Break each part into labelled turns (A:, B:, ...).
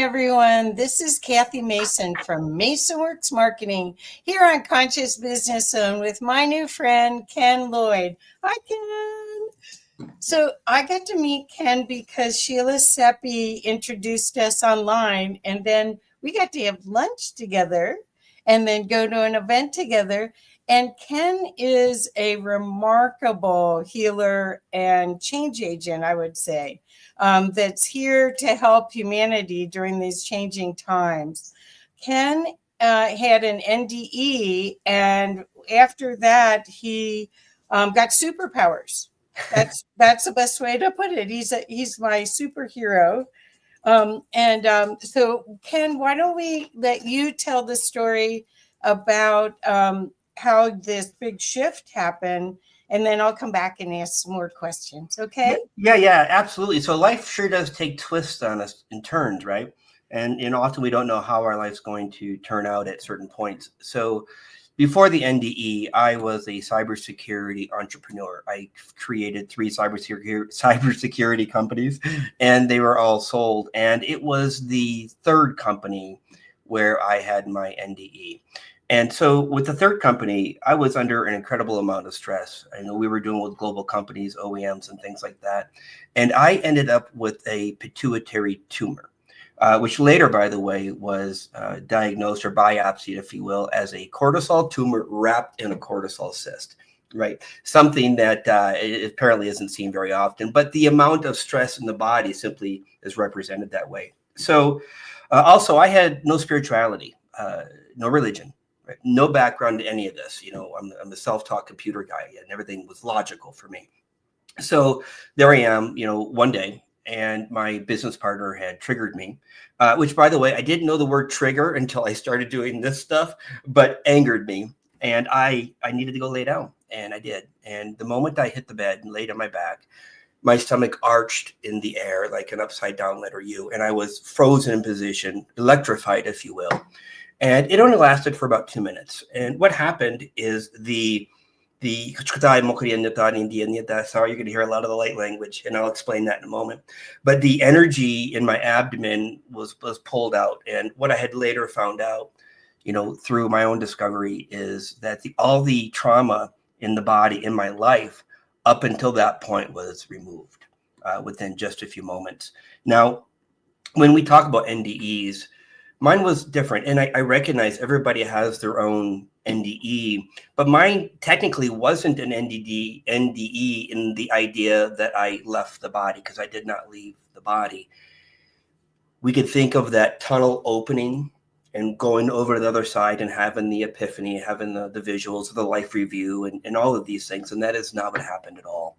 A: everyone. This is Kathy Mason from MasonWorks Marketing here on Conscious Business Zone with my new friend, Ken Lloyd. Hi, Ken. So I got to meet Ken because Sheila Seppi introduced us online, and then we got to have lunch together and then go to an event together. And Ken is a remarkable healer and change agent, I would say. That's here to help humanity during these changing times. Ken had an NDE, and after that, he got superpowers. That's the best way to put it. He's my superhero. So, Ken, why don't we let you tell the story about how this big shift happened? And then I'll come back and ask some more questions. Okay?
B: Yeah, absolutely. So life sure does take twists on us and turns, right? And often we don't know how our life's going to turn out at certain points. So before the NDE, I was a cybersecurity entrepreneur. I created 3 cybersecurity companies, and they were all sold. And it was the 3rd company where I had my NDE. And so with the 3rd company, I was under an incredible amount of stress. I know we were doing with global companies, OEMs, and things like that. And I ended up with a pituitary tumor, which later, by the way, was diagnosed or biopsied, if you will, as a cortisol tumor wrapped in a cortisol cyst, right? Something that it apparently isn't seen very often, but the amount of stress in the body simply is represented that way. So also, I had no spirituality, no religion. Right? No background to any of this. I'm a self-taught computer guy, and everything was logical for me. So there I am, one day, and my business partner had triggered me, which, by the way, I didn't know the word trigger until I started doing this stuff, but angered me. And I needed to go lay down, and I did. And the moment I hit the bed and laid on my back, my stomach arched in the air like an upside down letter U, and I was frozen in position, electrified, if you will. And it only lasted for about 2 minutes. And what happened is sorry, you're going to hear a lot of the light language, and I'll explain that in a moment. But the energy in my abdomen was pulled out. And what I had later found out, through my own discovery, is that all the trauma in the body in my life up until that point was removed within just a few moments. Now, when we talk about NDEs, mine was different, and I recognize everybody has their own NDE, but mine technically wasn't an NDE in the idea that I left the body, because I did not leave the body. We could think of that tunnel opening and going over to the other side and having the epiphany, having the visuals, the life review, and all of these things, and that is not what happened at all.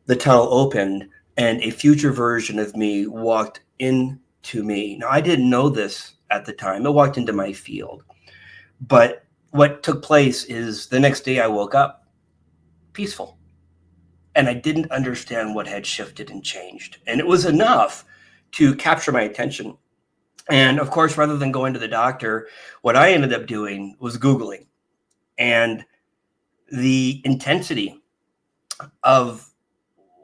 B: The tunnel opened, and a future version of me walked into me. Now, I didn't know this at the time. It walked into my field. But what took place is the next day I woke up peaceful. And I didn't understand what had shifted and changed. And it was enough to capture my attention. And of course, rather than going to the doctor, what I ended up doing was Googling. And the intensity of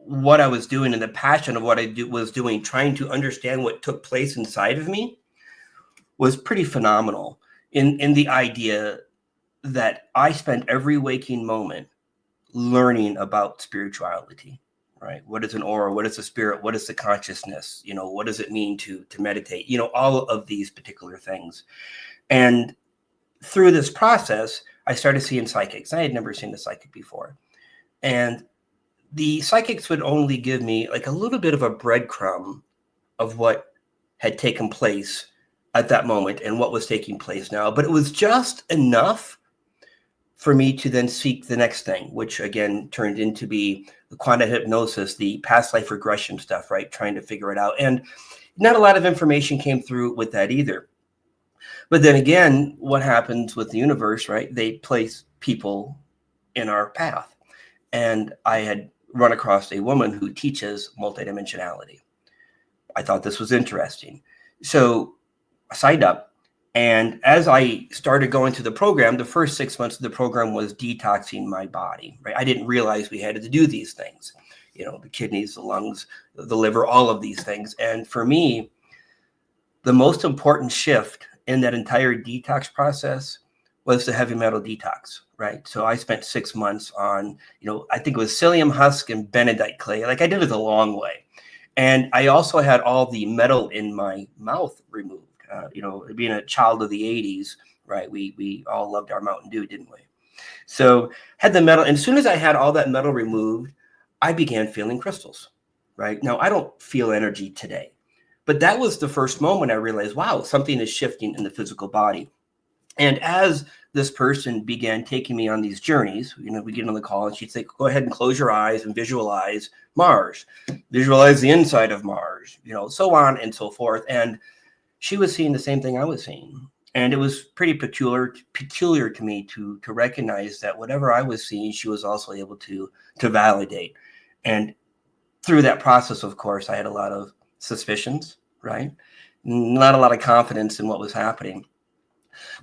B: what I was doing and the passion of what I was doing, trying to understand what took place inside of me, was pretty phenomenal in the idea that I spent every waking moment learning about spirituality, right? What is an aura? What is the spirit? What is the consciousness? What does it mean to meditate? All of these particular things. And through this process, I started seeing psychics. I had never seen a psychic before. And the psychics would only give me like a little bit of a breadcrumb of what had taken place at that moment and what was taking place now. But it was just enough for me to then seek the next thing, which again turned into be the quantum hypnosis, the past life regression stuff, right? Trying to figure it out. And not a lot of information came through with that either. But then again, what happens with the universe, right? They place people in our path. And I had run across a woman who teaches multidimensionality. I thought this was interesting. So I signed up. And as I started going through the program, the first 6 months of the program was detoxing my body, right? I didn't realize we had to do these things, the kidneys, the lungs, the liver, all of these things. And for me, the most important shift in that entire detox process was the heavy metal detox, right? So I spent 6 months on, I think it was psyllium husk and benedite clay. Like I did it the long way. And I also had all the metal in my mouth removed. Being a child of the 80s, right? We all loved our Mountain Dew, didn't we? So had the metal. And as soon as I had all that metal removed, I began feeling crystals, right? Now, I don't feel energy today, but that was the first moment I realized, wow, something is shifting in the physical body. And as this person began taking me on these journeys, we get on the call and she'd say, go ahead and close your eyes and visualize Mars, visualize the inside of Mars, so on and so forth. And she was seeing the same thing I was seeing. And it was pretty peculiar to me to recognize that whatever I was seeing, she was also able to validate. And through that process, of course, I had a lot of suspicions, right? Not a lot of confidence in what was happening.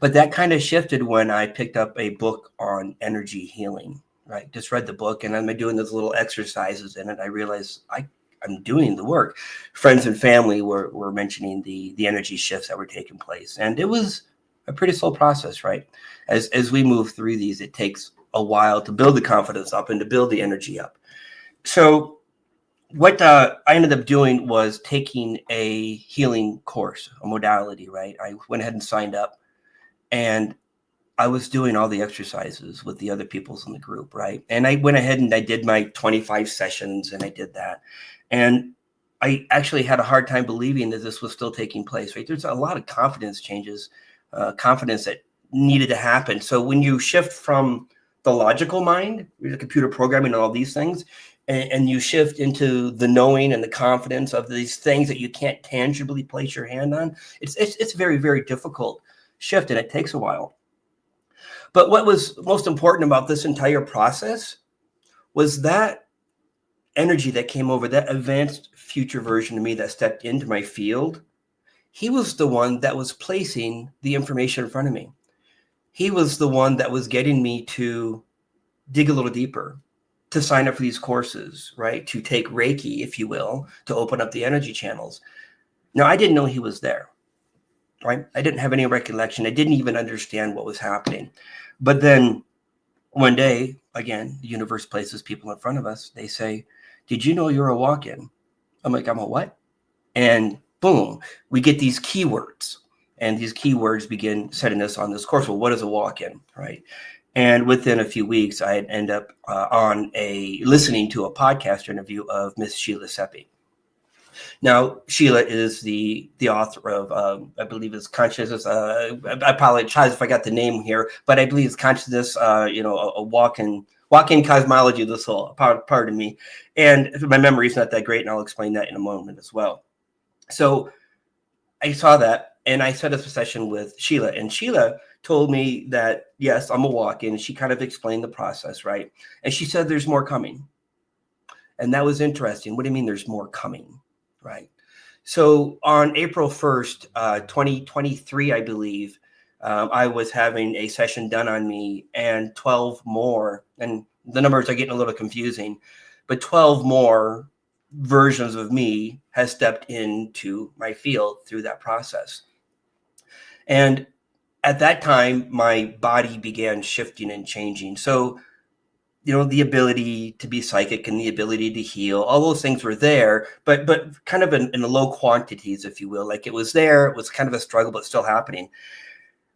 B: But that kind of shifted when I picked up a book on energy healing, right? Just read the book and I'm doing those little exercises in it. I realized I'm doing the work. Friends and family were mentioning the energy shifts that were taking place. And it was a pretty slow process, right? As we move through these, it takes a while to build the confidence up and to build the energy up. So what I ended up doing was taking a healing course, a modality, right? I went ahead and signed up. And I was doing all the exercises with the other peoples in the group, right? And I went ahead and I did my 25 sessions and I did that. And I actually had a hard time believing that this was still taking place, right? There's a lot of confidence changes, confidence that needed to happen. So when you shift from the logical mind, the computer programming and all these things, and you shift into the knowing and the confidence of these things that you can't tangibly place your hand on, it's very, very difficult shift, and it takes a while. But what was most important about this entire process was that energy that came over, that advanced future version of me that stepped into my field. He was the one that was placing the information in front of me. He was the one that was getting me to dig a little deeper, to sign up for these courses, right? To take Reiki, if you will, to open up the energy channels. Now, I didn't know he was there. Right? I didn't have any recollection. I didn't even understand what was happening. But then one day, again, the universe places people in front of us. They say, did you know you're a walk-in? I'm like, I'm a what? And boom, we get these keywords. And these keywords begin setting us on this course. Well, what is a walk-in, right? And within a few weeks, I'd end up listening to a podcast interview of Miss Sheila Seppi. Now, Sheila is the author of, I believe it's Consciousness. I apologize if I got the name here, but I believe it's Consciousness, a walk-in cosmology of the soul, pardon me. And my memory is not that great, and I'll explain that in a moment as well. So I saw that, and I set up a session with Sheila, and Sheila told me that, yes, I'm a walk-in. She kind of explained the process, right? And she said, there's more coming. And that was interesting. What do you mean there's more coming? Right. So on April 1st, 2023, I believe, I was having a session done on me, and 12 more, and the numbers are getting a little confusing, but 12 more versions of me has stepped into my field through that process. And at that time, my body began shifting and changing. So the ability to be psychic and the ability to heal, all those things were there, but kind of in low quantities, if you will. Like it was there, it was kind of a struggle, but still happening.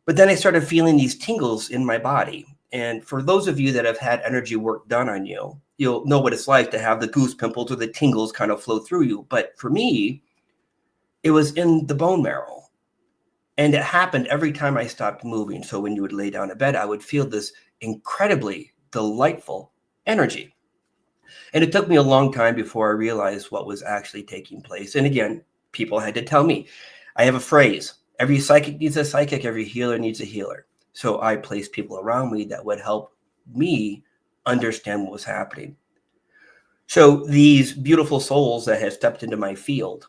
B: But then I started feeling these tingles in my body. And for those of you that have had energy work done on you, you'll know what it's like to have the goose pimples or the tingles kind of flow through you. But for me, it was in the bone marrow. And it happened every time I stopped moving. So when you would lay down in bed, I would feel this incredibly delightful energy. And it took me a long time before I realized what was actually taking place. And again, people had to tell me. I have a phrase: every psychic needs a psychic, every healer needs a healer. So I placed people around me that would help me understand what was happening. So these beautiful souls that had stepped into my field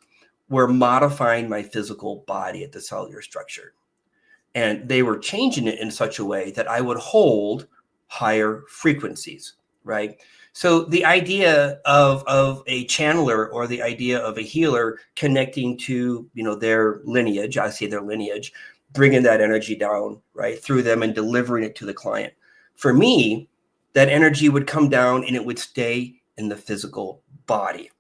B: were modifying my physical body at the cellular structure. And they were changing it in such a way that I would hold higher frequencies, right? So the idea of a channeler or the idea of a healer connecting to, their lineage, I say their lineage, bringing that energy down, right, through them and delivering it to the client. For me, that energy would come down and it would stay in the physical body.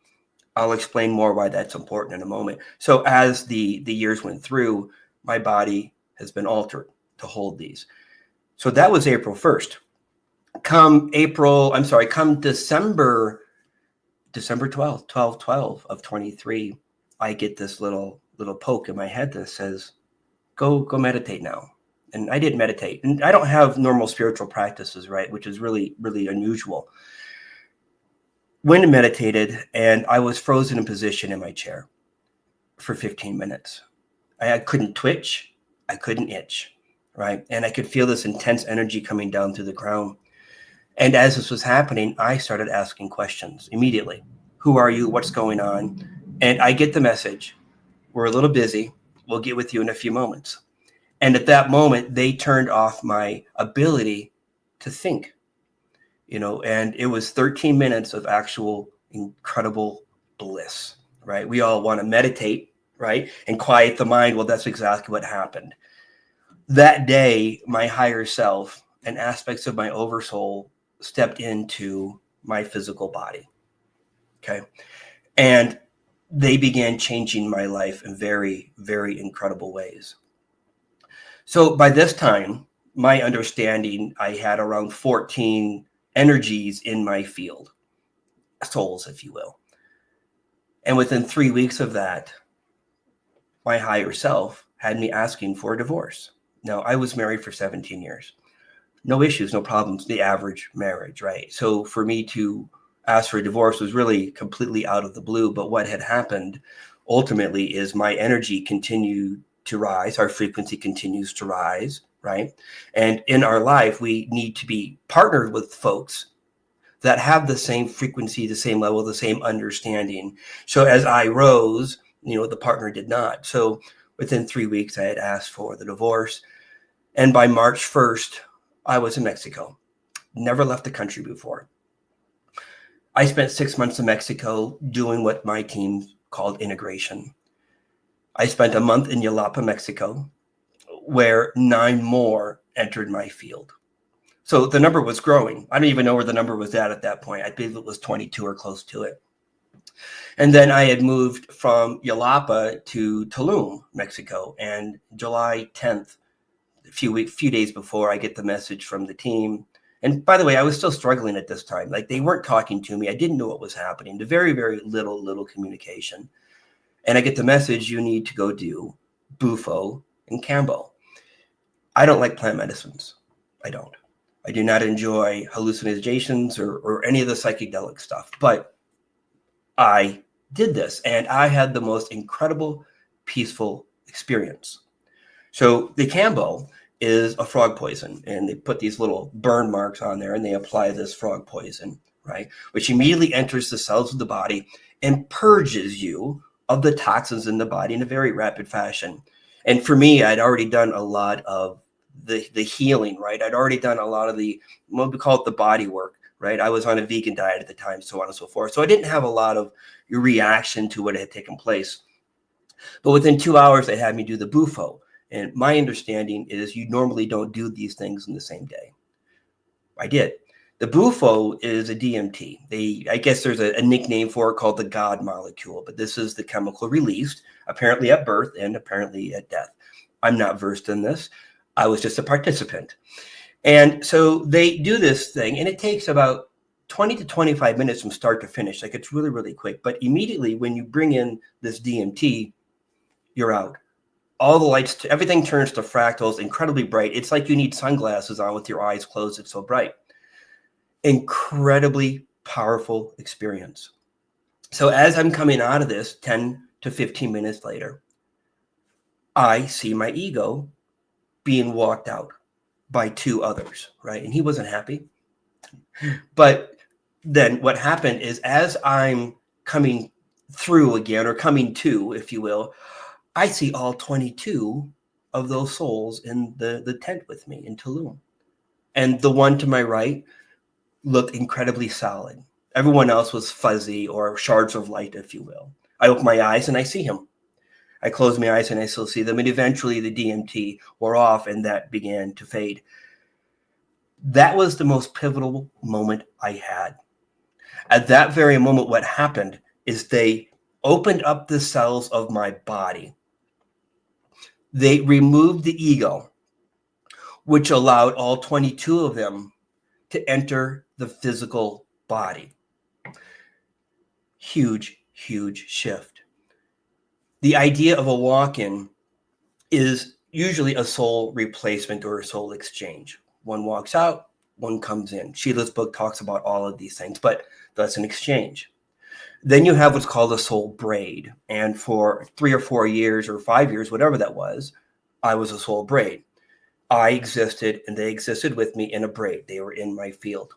B: I'll explain more why that's important in a moment. So as the years went through, my body has been altered to hold these. So that was April 1st. Come December 12th, 12/12 of 23, I get this little poke in my head that says, go meditate now. And I didn't meditate. And I don't have normal spiritual practices, right? Which is really, really unusual. Went and meditated, and I was frozen in position in my chair for 15 minutes. I couldn't twitch. I couldn't itch, right? And I could feel this intense energy coming down through the ground. And as this was happening, I started asking questions immediately. Who are you? What's going on? And I get the message. We're a little busy. We'll get with you in a few moments. And at that moment, they turned off my ability to think, and it was 13 minutes of actual incredible bliss, right? We all want to meditate, right? And quiet the mind. Well, that's exactly what happened. That day, my higher self and aspects of my oversoul stepped into my physical body. Okay. And they began changing my life in very, very incredible ways. So by this time, my understanding, I had around 14 energies in my field, souls, if you will. And within 3 weeks of that, my higher self had me asking for a divorce. Now, I was married for 17 years. No issues, no problems, the average marriage, right? So for me to ask for a divorce was really completely out of the blue. But what had happened ultimately is my energy continued to rise. Our frequency continues to rise, right? And in our life, we need to be partnered with folks that have the same frequency, the same level, the same understanding. So as I rose, the partner did not. So within 3 weeks, I had asked for the divorce. And by March 1st, I was in Mexico. Never left the country before. I spent 6 months in Mexico doing what my team called integration. I spent a month in Jalapa, Mexico, where 9 more entered my field. So the number was growing. I don't even know where the number was at that point. I believe it was 22 or close to it. And then I had moved from Jalapa to Tulum, Mexico. And July 10th, a few days before, I get the message from the team. And by the way, I was still struggling at this time. Like, they weren't talking to me. I didn't know what was happening. The very, very little communication. And I get the message, you need to go do Bufo and Cambo. I don't like plant medicines. I don't. I do not enjoy hallucinations or any of the psychedelic stuff. But I did this, and I had the most incredible, peaceful experience. So the Cambo is a frog poison, and they put these little burn marks on there, and they apply this frog poison, right? Which immediately enters the cells of the body and purges you of the toxins in the body in a very rapid fashion. And for me, I'd already done a lot of the healing, right? I'd already done a lot of the, what we call it, the body work, right? I was on a vegan diet at the time, so on and so forth. So I didn't have a lot of reaction to what had taken place. But within 2 hours, they had me do the Bufo. And my understanding is you normally don't do these things in the same day. I did. The Bufo is a DMT. I guess there's a nickname for it called the God molecule, but this is the chemical released apparently at birth and apparently at death. I'm not versed in this. I was just a participant. And so they do this thing, and it takes about 20 to 25 minutes from start to finish. Like, it's really, really quick. But immediately when you bring in this DMT, you're out. All the lights, everything turns to fractals, incredibly bright. It's like you need sunglasses on with your eyes closed. It's so bright. Incredibly powerful experience. So as I'm coming out of this 10 to 15 minutes later, I see my ego being walked out by 2 others, right? And he wasn't happy. But then what happened is, as I'm coming through again, or coming to, if you will, I see all 22 of those souls in the tent with me in Tulum. And the one to my right looked incredibly solid. Everyone else was fuzzy or shards of light, if you will. I open my eyes and I see him. I close my eyes and I still see them. And eventually the DMT wore off and that began to fade. That was the most pivotal moment I had. At that very moment, what happened is they opened up the cells of my body. They removed the ego, which allowed all 22 of them to enter the physical body. Huge, huge shift. The idea of a walk-in is usually a soul replacement or a soul exchange. One walks out, one comes in. Sheila's book talks about all of these things, but that's an exchange. Then you have what's called a soul braid. And for 3 or 4 years or 5 years, whatever that was, I was a soul braid. I existed and they existed with me in a braid. They were in my field.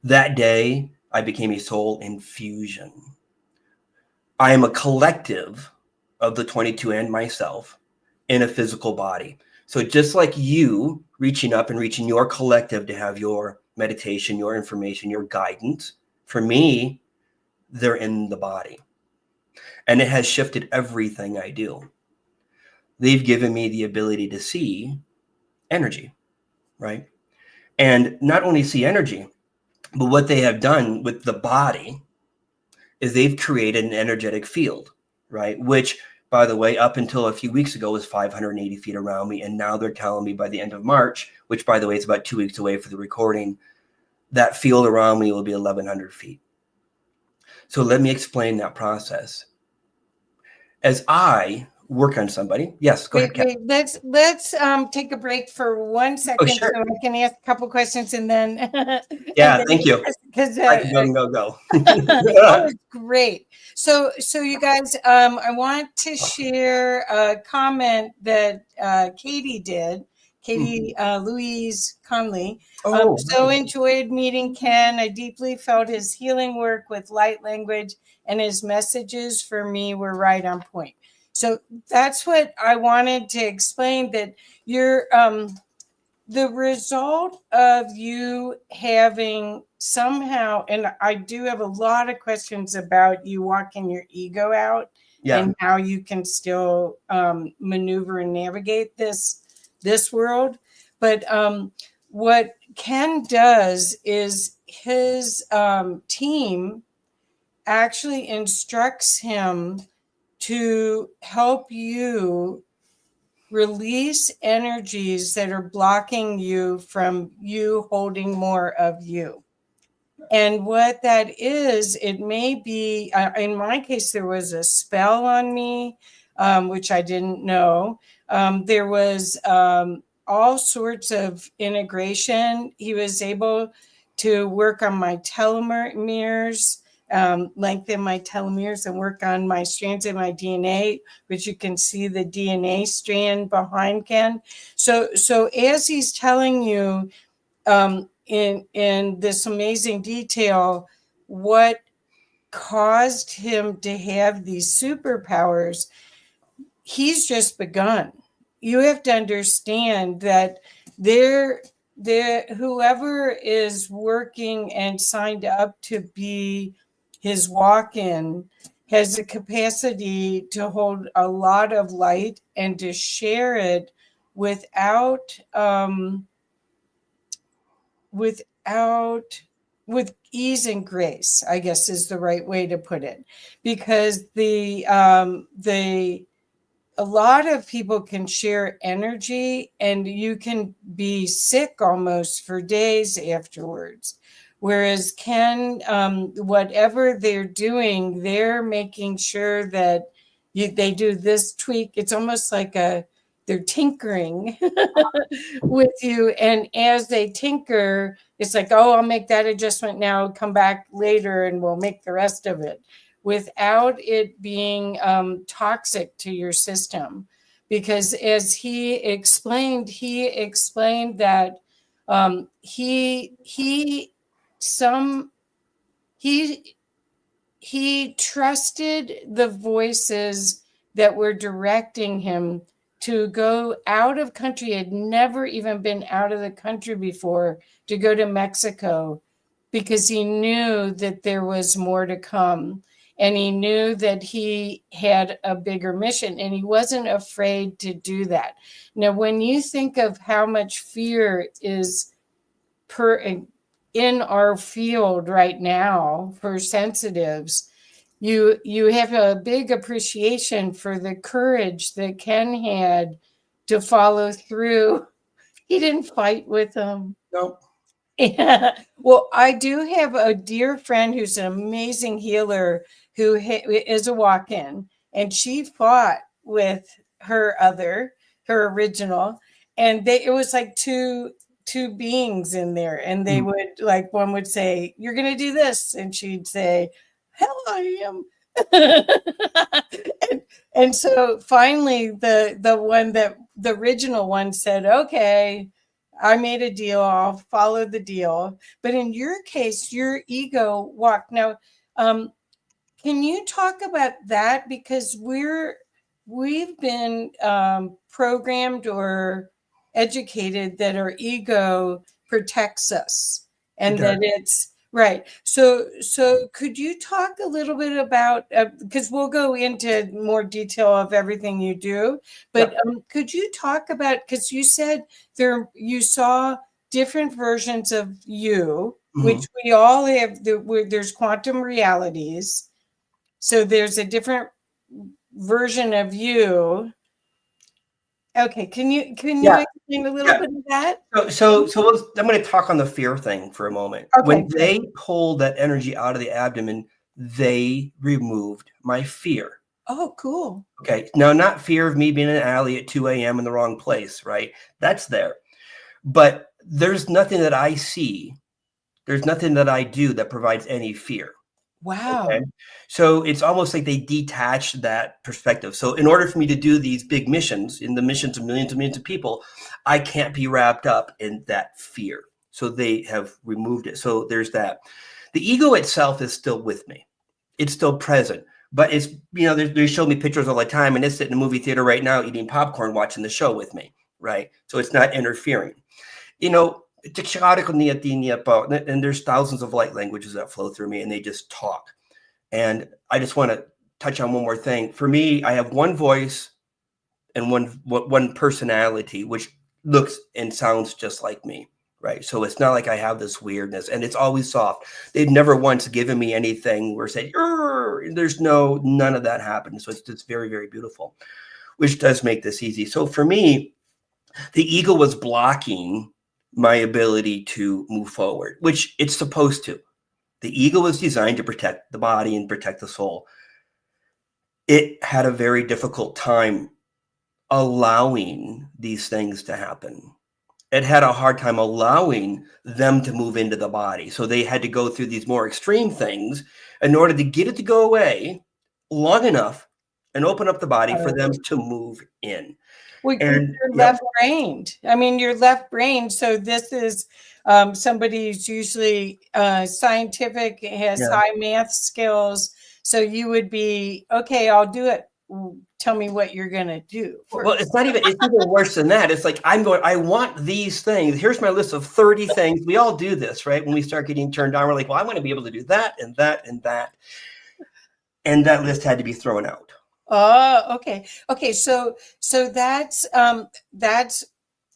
B: That day, I became a soul infusion. I am a collective of the 22 and myself in a physical body. So just like you reaching up and reaching your collective to have your meditation, your information, your guidance, for me, they're in the body. And it has shifted everything I do. They've given me the ability to see energy, right? And not only see energy, but what they have done with the body is they've created an energetic field, right? Which, by the way, up until a few weeks ago was 580 feet around me. And now they're telling me by the end of March, which, by the way, is about 2 weeks away for the recording, that field around me will be 1,100 feet. So let me explain that process. As I work on somebody, yes, go ahead, Kat.
A: Wait, let's take a break for 1 second
B: sure.
A: so I can ask a couple questions and then
B: Yeah, thank you.
A: Because
B: I can go.
A: oh, it's great. So you guys, I want to share a comment that Katie did. Katie Louise Conley. So enjoyed meeting Ken. I deeply felt his healing work with light language, and his messages for me were right on point. So that's what I wanted to explain, that you're the result of you having somehow, and I do have a lot of questions about you walking your ego out and how you can still maneuver and navigate this world. But what Ken does is his team actually instructs him to help you release energies that are blocking you from you holding more of you. And what that is, it may be, in my case, there was a spell on me, which I didn't know. There was all sorts of integration. He was able to work on my telomeres, lengthen my telomeres, and work on my strands of my DNA, which you can see the DNA strand behind Ken. So as he's telling you in this amazing detail what caused him to have these superpowers, he's just begun. You have to understand that whoever is working and signed up to be his walk-in has the capacity to hold a lot of light and to share it without with ease and grace, I guess is the right way to put it, because a lot of people can share energy and you can be sick almost for days afterwards. Whereas Ken, whatever they're doing, they're making sure that they do this tweak. It's almost like they're tinkering with you. And as they tinker, it's like, oh, I'll make that adjustment now, come back later and we'll make the rest of it, without it being toxic to your system. Because as he explained that he trusted the voices that were directing him to go out of country, had never even been out of the country before, to go to Mexico, because he knew that there was more to come. And he knew that he had a bigger mission, and he wasn't afraid to do that. Now, when you think of how much fear is in our field right now for sensitives, you have a big appreciation for the courage that Ken had to follow through. He didn't fight with them.
B: Nope.
A: Yeah. Well, I do have a dear friend who's an amazing healer who is a walk-in, and she fought with her original, and it was like two beings in there, and they would, like, one would say, "You're going to do this," and she'd say, "Hell, I am." and so finally the original one said, "Okay, I made a deal. I'll follow the deal." But in your case, your ego walked. Now, can you talk about that? Because we've been programmed or educated that our ego protects us, and that it's right. So could you talk a little bit about, because we'll go into more detail of everything you do, but could you talk about, because you said you saw different versions of you, which we all have. There's quantum realities, so there's a different version of you. Okay, can you explain a little bit of that?
B: So I'm going to talk on the fear thing for a moment.
A: Okay.
B: When they pulled that energy out of the abdomen, they removed my fear.
A: Oh, cool.
B: Okay. Now, not fear of me being in an alley at 2 a.m. in the wrong place, right? That's there. But there's nothing that I see. There's nothing that I do that provides any fear.
A: Wow.
B: Okay? So it's almost like they detached that perspective. So in order for me to do these big missions, in the missions of millions of people, I can't be wrapped up in that fear. So they have removed it. So there's that. The ego itself is still with me. It's still present. But it's, they show me pictures all the time, and it's sitting in a movie theater right now eating popcorn, watching the show with me, right? So it's not interfering. And there's thousands of light languages that flow through me, and they just talk. And I just want to touch on one more thing. For me, I have one voice and one personality, which looks and sounds just like me, right? So it's not like I have this weirdness, and it's always soft. They've never once given me anything where said, there's none of that happened. So it's just very, very beautiful, which does make this easy. So for me, the ego was blocking my ability to move forward, which it's supposed to. The ego was designed to protect the body and protect the soul. It had a very difficult time allowing these things to happen. It had a hard time allowing them to move into the body. So they had to go through these more extreme things in order to get it to go away long enough and open up the body for them to move in.
A: Well, you're left-brained. I mean, you're left-brained. So this is somebody who's usually scientific, has high math skills. So you would be, okay, I'll do it. Tell me what you're going to do first.
B: Well, it's even worse than that. It's like, I want these things. Here's my list of 30 things. We all do this, right? When we start getting turned on, we're like, well, I want to be able to do that and that and that. And that list had to be thrown out.
A: Oh, okay. Okay. So that's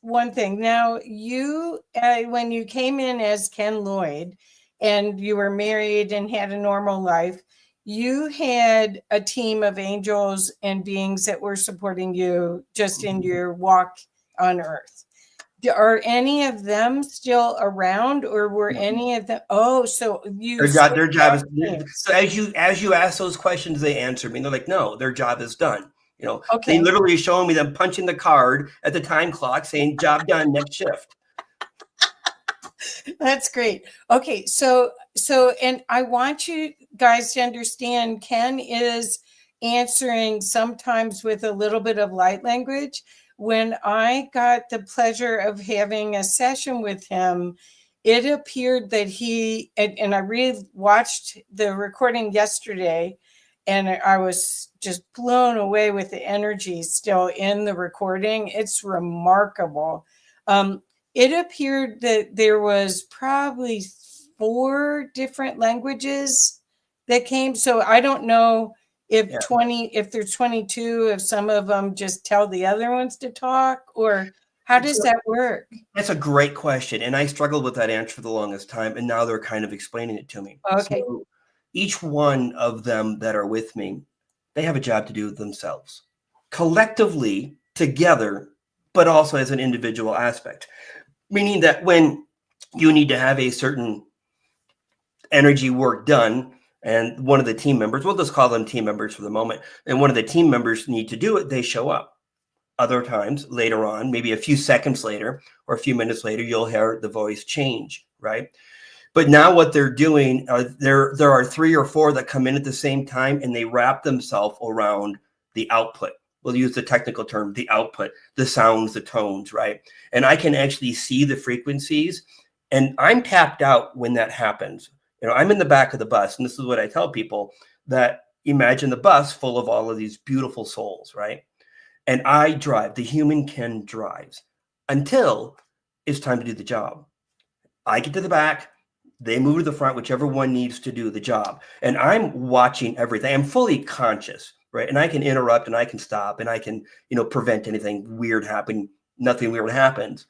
A: one thing. Now you, when you came in as Ken Lloyd and you were married and had a normal life, you had a team of angels and beings that were supporting you just in your walk on earth. Are any of them still around, or were any of them? Oh, so
B: their job is, so as you ask those questions, they answer me. They're like, no, their job is done.
A: Okay.
B: They literally showing me them punching the card at the time clock saying job done, next shift.
A: That's great. Okay. So, and I want you guys to understand, Ken is answering sometimes with a little bit of light language. When I got the pleasure of having a session with him, it appeared that he, and I watched the recording yesterday, and I was just blown away with the energy still in the recording. It's remarkable. It appeared that there was probably 4 different languages that came. So I don't know if
B: Yeah.
A: if there's 22, if some of them just tell the other ones to talk, or how does
B: So
A: that work?
B: that's a great question. And I struggled with that answer for the longest time. And now they're kind of explaining it to me.
A: Okay.
B: So each one of them that are with me, they have a job to do themselves, collectively, together, but also as an individual aspect. Meaning that when you need to have a certain energy work done, and one of the team members, we'll just call them team members for the moment, and one of the team members need to do it, they show up. Other times later on, maybe a few seconds later or a few minutes later, you'll hear the voice change, right? But now what they're doing, there are 3 or 4 that come in at the same time, and they wrap themselves around the output. We'll use the technical term, the output, the sounds, the tones, right? And I can actually see the frequencies, and I'm tapped out when that happens. I'm in the back of the bus, and this is what I tell people, that imagine the bus full of all of these beautiful souls, right? And I drive, the human can drives until it's time to do the job. I get to the back, they move to the front, whichever one needs to do the job. And I'm watching everything. I'm fully conscious, right? And I can interrupt and I can stop and I can, prevent anything weird happening. Nothing weird happens.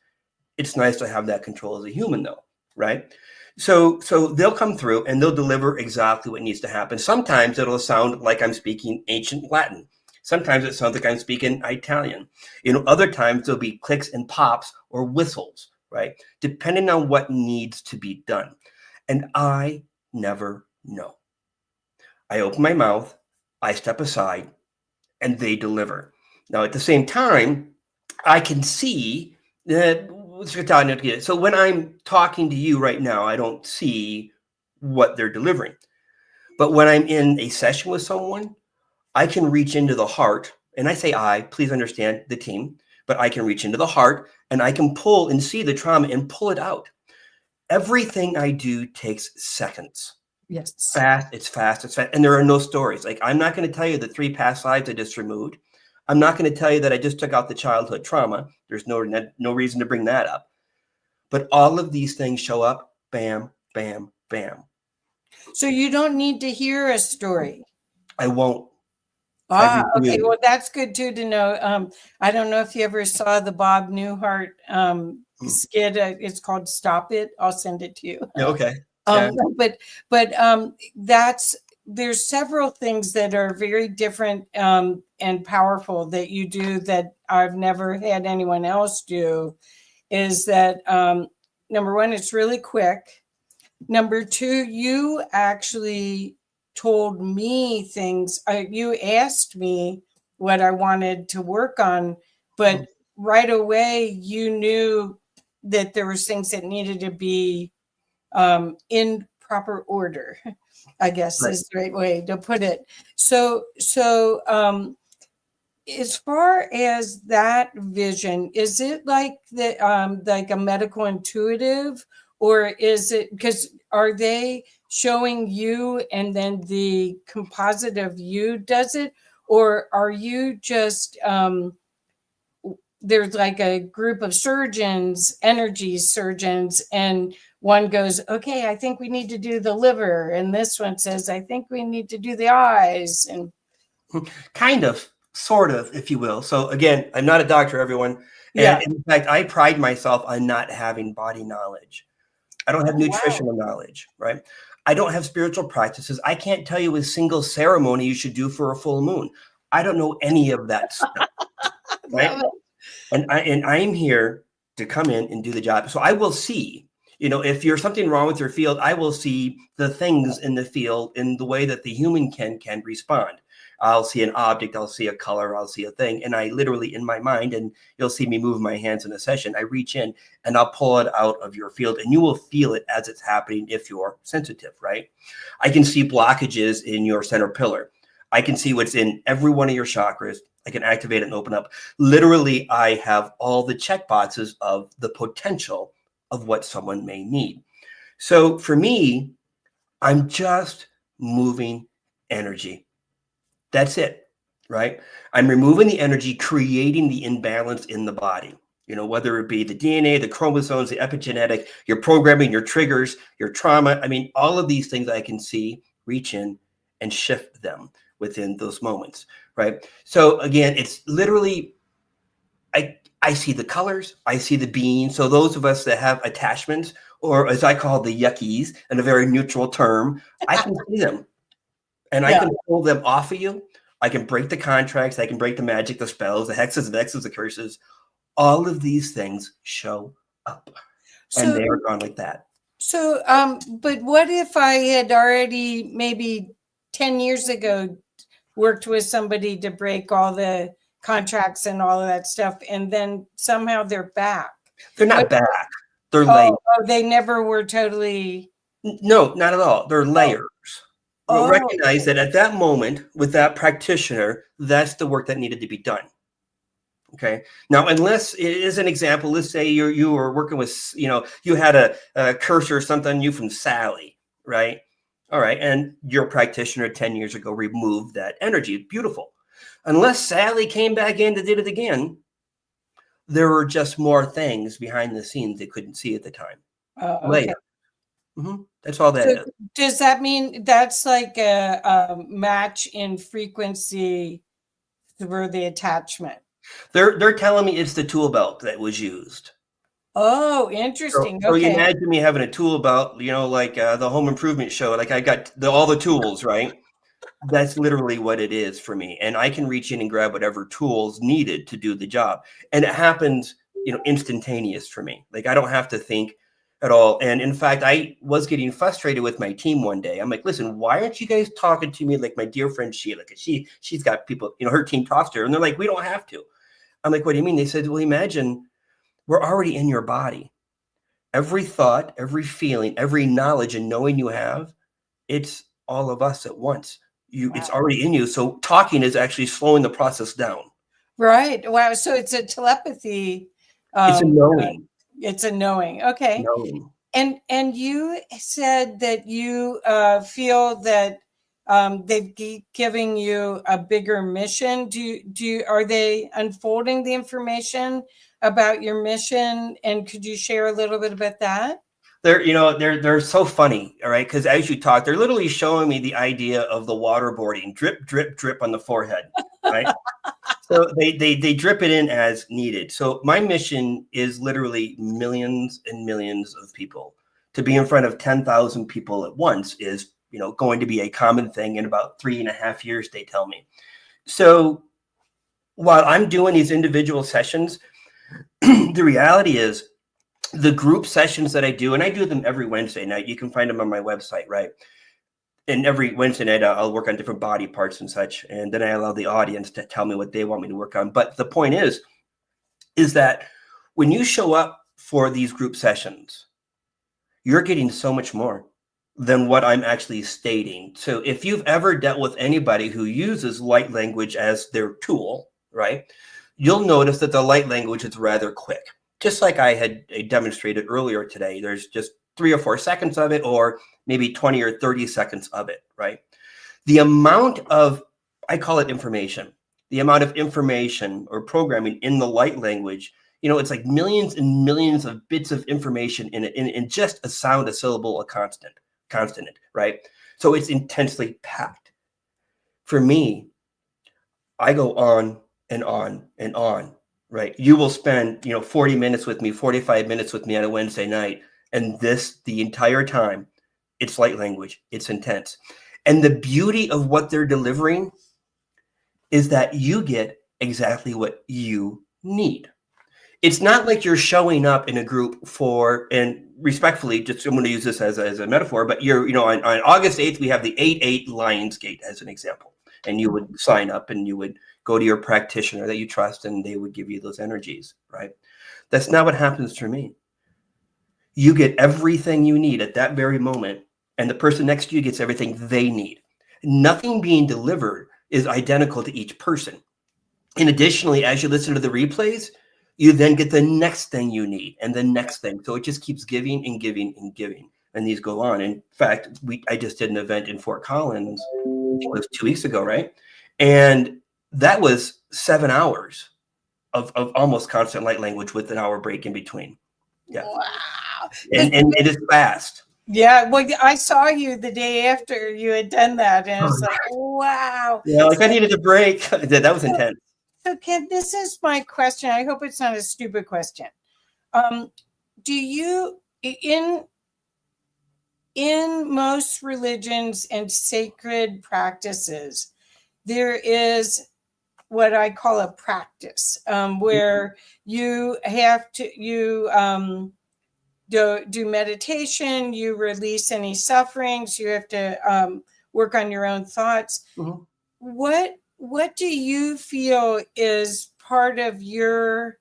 B: It's nice to have that control as a human though, right? So they'll come through and they'll deliver exactly what needs to happen. Sometimes it'll sound like I'm speaking ancient Latin. Sometimes it sounds like I'm speaking Italian. Other times there'll be clicks and pops or whistles, right? Depending on what needs to be done. And I never know. I open my mouth, I step aside, and they deliver. Now, at the same time, I can see that. So when I'm talking to you right now, I don't see what they're delivering. But when I'm in a session with someone, I can reach into the heart, and I say I, please understand the team, but I can reach into the heart and I can pull and see the trauma and pull it out. Everything I do takes seconds.
A: Yes.
B: It's fast. And there are no stories. Like, I'm not going to tell you the 3 past lives I just removed. I'm not going to tell you that I just took out the childhood trauma. There's no reason to bring that up. But all of these things show up, bam, bam, bam.
A: So you don't need to hear a story.
B: I won't.
A: Okay. Well, that's good too to know. I don't know if you ever saw the Bob Newhart skit. It's called "Stop It." I'll send it to you.
B: Okay.
A: But there's several things that are very different and powerful that you do that I've never had anyone else do. Is that number one? It's really quick. Number 2, you actually told me things. You asked me what I wanted to work on, but right away you knew that there were things that needed to be in proper order, I guess is the right way to put it. So as far as that vision, is it like like a medical intuitive, or is it, because are they showing you and then the composite of you does it, or are you just there's like a group of surgeons, energy surgeons, and one goes, okay, I think we need to do the liver, and this one says, I think we need to do the eyes, and
B: kind of, sort of, if you will. So again, I'm not a doctor, everyone. And in fact, I pride myself on not having body knowledge. I don't have nutritional knowledge, right? I don't have spiritual practices. I can't tell you a single ceremony you should do for a full moon. I don't know any of that stuff, right? And I'm here to come in and do the job. So I will see, if you're something wrong with your field, I will see the things in the field in the way that the human can respond. I'll see an object, I'll see a color, I'll see a thing. And I literally, in my mind, and you'll see me move my hands in a session, I reach in and I'll pull it out of your field, and you will feel it as it's happening if you're sensitive, right? I can see blockages in your center pillar. I can see what's in every one of your chakras. I can activate it and open up. Literally, I have all the check boxes of the potential of what someone may need. So for me, I'm just moving energy. That's it, right? I'm removing the energy, creating the imbalance in the body. Whether it be the DNA, the chromosomes, the epigenetic, your programming, your triggers, your trauma. I mean, all of these things I can see, reach in and shift them within those moments, right? So again, it's literally, I see the colors, I see the being. So those of us that have attachments, or as I call the yuckies, in a very neutral term, I can see them and I
A: Yeah.
B: can pull them off of you. I can break the contracts, I can break the magic, the spells, the hexes, the vexes, the curses. All of these things show up and
A: So,
B: they are gone like that.
A: but what if I had already maybe 10 years ago worked with somebody to break all the contracts and all of that stuff, and then somehow they're back?
B: They're not
A: What-
B: back. They're
A: Oh,
B: layers.
A: they never were totally.
B: No, not at all. They're layers. We'll
A: Oh,
B: recognize that at that moment with that practitioner, that's the work that needed to be done. Okay. Now, unless it is an example, let's say you were working with, you had a curse or something on you from Sally, right? All right. And your practitioner 10 years ago removed that energy. Beautiful. Unless Sally came back in and did it again, there were just more things behind the scenes they couldn't see at the time.
A: okay.
B: Later. That's all that
A: So
B: is.
A: does that mean that's like a match in frequency for the attachment?
B: They're telling me it's the tool belt that was used.
A: Oh,
B: So,
A: interesting.
B: so you
A: Okay.
B: imagine me having a tool belt, like the home improvement show, like I got all the tools, right? That's literally what it is for me. And I can reach in and grab whatever tools needed to do the job. And it happens, instantaneous for me. Like I don't have to think at all. And in fact, I was getting frustrated with my team one day. I'm like, listen, why aren't you guys talking to me like my dear friend Sheila? Because she's got people, her team talks to her and they're like, we don't have to. I'm like, what do you mean? They said, well, imagine we're already in your body. Every thought, every feeling, every knowledge and knowing you have, it's all of us at once. It's
A: Wow.
B: already in you. So talking is actually slowing the process down.
A: Right. Wow. So it's a telepathy.
B: It's a knowing.
A: It's a knowing. Okay.
B: Knowing.
A: And you said that you feel that they've giving you a bigger mission. Are they unfolding the information about your mission? And could you share a little bit about that?
B: They're so funny, all right? Because as you talk, they're literally showing me the idea of the waterboarding, drip, drip, drip on the forehead, right? So they drip it in as needed. So my mission is literally millions and millions of people. To be in front of 10,000 people at once is, going to be a common thing in about 3.5 years, they tell me. So while I'm doing these individual sessions, the reality is the group sessions that I do, and I do them every Wednesday night. You can find them on my website, right? And every Wednesday night, I'll work on different body parts and such. And then I allow the audience to tell me what they want me to work on. But the point is that when you show up for these group sessions, you're getting so much more than what I'm actually stating. So if you've ever dealt with anybody who uses light language as their tool, right, you'll notice that the light language is rather quick. Just like I had demonstrated earlier today, there's just 3 or 4 seconds of it, or maybe 20 or 30 seconds of it, right? The amount of, I call it information, the amount of information or programming in the light language, it's like millions and millions of bits of information in just a sound, a syllable, a consonant, right? So it's intensely packed. For me, I go on and on and on, right? You will spend, 40 minutes with me, 45 minutes with me on a Wednesday night. And the entire time, it's light language. It's intense. And the beauty of what they're delivering is that you get exactly what you need. It's not like you're showing up in a group and respectfully, just I'm going to use this as a metaphor, but on August 8th, we have the 8-8 Lionsgate as an example. And you would sign up and you would go to your practitioner that you trust and they would give you those energies, right? That's not what happens for me. You get everything you need at that very moment, and the person next to you gets everything they need. Nothing being delivered is identical to each person. And additionally, as you listen to the replays, you then get the next thing you need and the next thing. So it just keeps giving and giving and giving. And these go on. In fact, I just did an event in Fort Collins, I think it was 2 weeks ago, right? And that was 7 hours of almost constant light language with an hour break in between. Yeah.
A: Wow.
B: And it is fast.
A: Yeah, well, I saw you the day after you had done that, and I was like, wow.
B: Yeah, like I needed a break. That was intense.
A: So, Ken, this is my question. I hope it's not a stupid question. Do you, in most religions and sacred practices, there is what I call a practice, where you have to do meditation, you release any sufferings, you have to work on your own thoughts.
B: Mhm.
A: What do you feel is part of your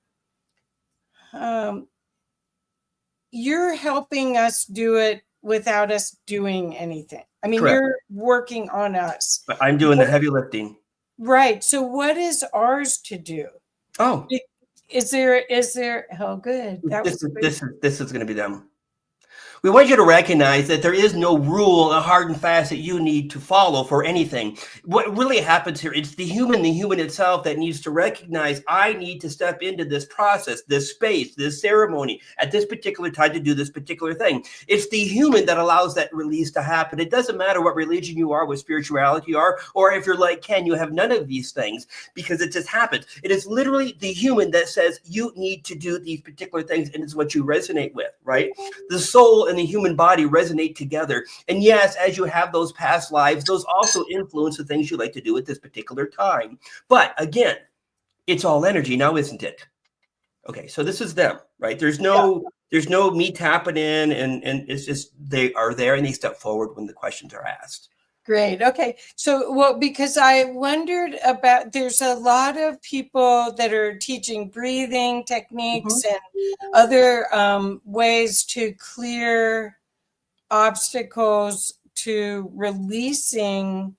A: you're helping us do it without us doing anything? I mean,
B: Correct.
A: you're working on us.
B: I'm doing the heavy lifting.
A: Right. So what is ours to do?
B: Oh,
A: Is there oh good. That was great.
B: this is going to be them. We want you to recognize that there is no rule, a hard and fast that you need to follow for anything. What really happens here, it's the human itself that needs to recognize, I need to step into this process, this space, this ceremony at this particular time to do this particular thing. It's the human that allows that release to happen. It doesn't matter what religion you are, what spirituality you are, or if you're like Ken, you have none of these things, because it just happens. It is literally the human that says you need to do these particular things, and it's what you resonate with, right? The soul and the human body resonate together. And yes, as you have those past lives, those also influence the things you like to do at this particular time. But again, it's all energy now, isn't it? Okay, so this is them, right? There's no me tapping in, and it's just they are there and they step forward when the questions are asked.
A: Great. Okay. So, well, because I wondered about, there's a lot of people that are teaching breathing techniques and other ways to clear obstacles to releasing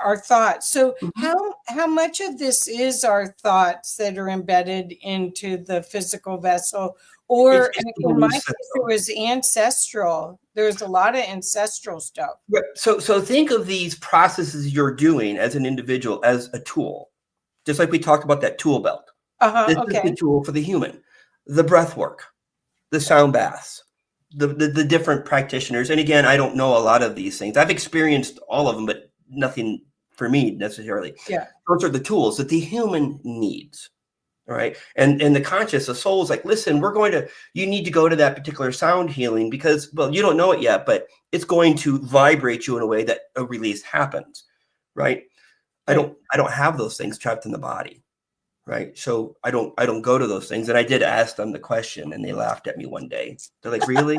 A: our thoughts. So how much of this is our thoughts that are embedded into the physical vessel? Or in my case, it was ancestral. There's a lot of ancestral stuff.
B: So think of these processes you're doing as an individual as a tool, just like we talked about that tool belt. This is the tool for the human, the breath work, the sound baths, the different practitioners. And again, I don't know a lot of these things. I've experienced all of them, but nothing for me necessarily.
A: Yeah.
B: Those are the tools that the human needs. All right. And the conscious, the soul is like, listen, you need to go to that particular sound healing because, well, you don't know it yet, but it's going to vibrate you in a way that a release happens. Right. I don't have those things trapped in the body. Right. So I don't go to those things. And I did ask them the question and they laughed at me one day. They're like, really?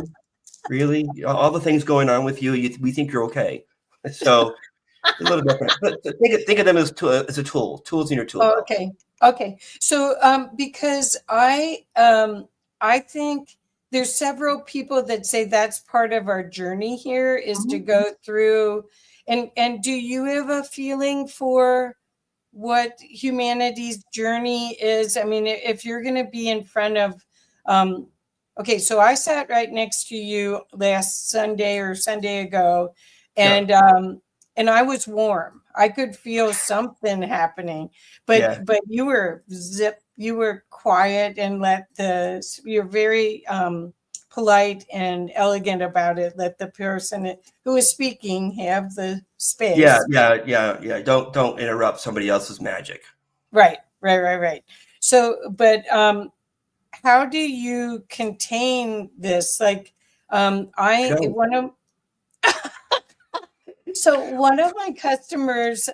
B: Really? All the things going on with you, we think you're okay. So a little different. But think of them as a tool, tools in your tool belt.
A: Okay. So because I think there's several people that say that's part of our journey here is to go through and do you have a feeling for what humanity's journey is? I mean, if you're going to be in front of okay, so I sat right next to you last Sunday or Sunday ago, and I was warm. I could feel something happening, but you were you were quiet and you're very polite and elegant about it. Let the person who is speaking have the space.
B: Yeah. Don't interrupt somebody else's magic.
A: Right. So, but how do you contain this? Like, one of my customers,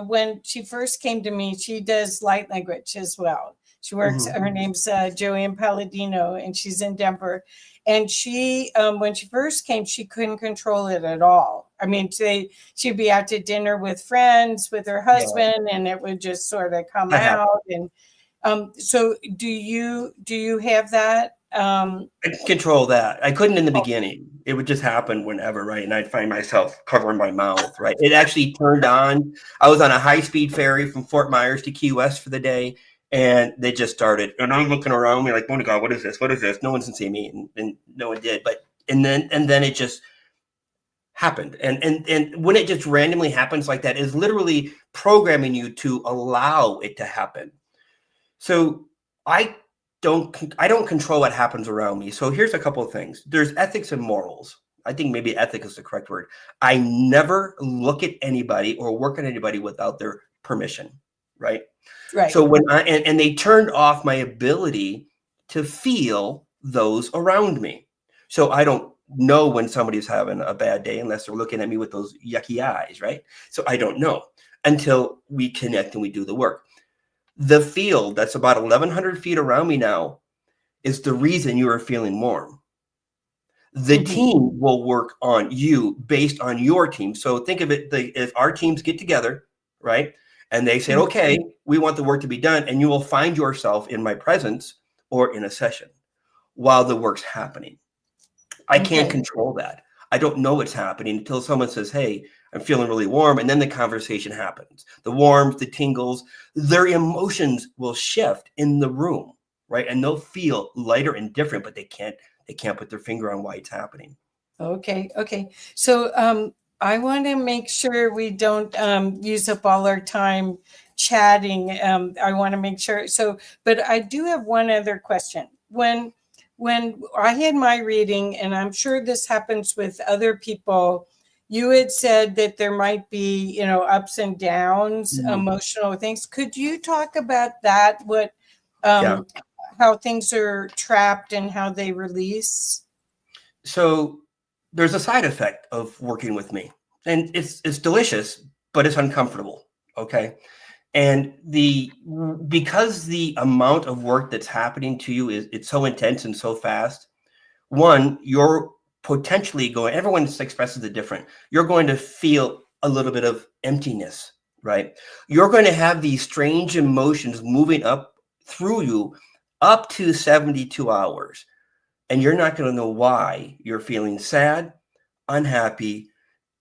A: when she first came to me, she does light language as well. She works, her name's Joanne Palladino, and she's in Denver. And she, when she first came, she couldn't control it at all. I mean, she'd be out to dinner with friends, with her husband, and it would just sort of come out. And so do you have that?
B: I could control that. I couldn't in the beginning. It would just happen whenever, right? And I'd find myself covering my mouth, right? It actually turned on. I was on a high-speed ferry from Fort Myers to Key West for the day, and they just started. And I'm looking around me like, oh my God, what is this? What is this? No one can see me, and no one did. But and then it just happened. And when it just randomly happens like that, is literally programming you to allow it to happen. So I don't control what happens around me. So here's a couple of things. There's ethics and morals. I think maybe ethic is the correct word. I never look at anybody or work on anybody without their permission, right?
A: Right.
B: So when and they turned off my ability to feel those around me. So I don't know when somebody's having a bad day unless they're looking at me with those yucky eyes, right? So I don't know until we connect and we do the work. The field that's about 1,100 feet around me now is the reason you are feeling warm. The team will work on you based on your team. So think of it, if our teams get together, right? And they say, okay, we want the work to be done. And you will find yourself in my presence or in a session while the work's happening. I can't control that. I don't know what's happening until someone says, hey, I'm feeling really warm. And then the conversation happens. The warmth, the tingles, their emotions will shift in the room, right? And they'll feel lighter and different, but they can't put their finger on why it's happening.
A: Okay. So I want to make sure we don't use up all our time chatting. I want to make sure. So, but I do have one other question. When I had my reading, and I'm sure this happens with other people, you had said that there might be, ups and downs, emotional things. Could you talk about that? What, how things are trapped and how they release?
B: So there's a side effect of working with me, and it's delicious, but it's uncomfortable. Okay. And because the amount of work that's happening to you it's so intense and so fast. One, you're potentially going, everyone expresses it different. You're going to feel a little bit of emptiness, right? You're going to have these strange emotions moving up through you up to 72 hours. And you're not going to know why you're feeling sad, unhappy,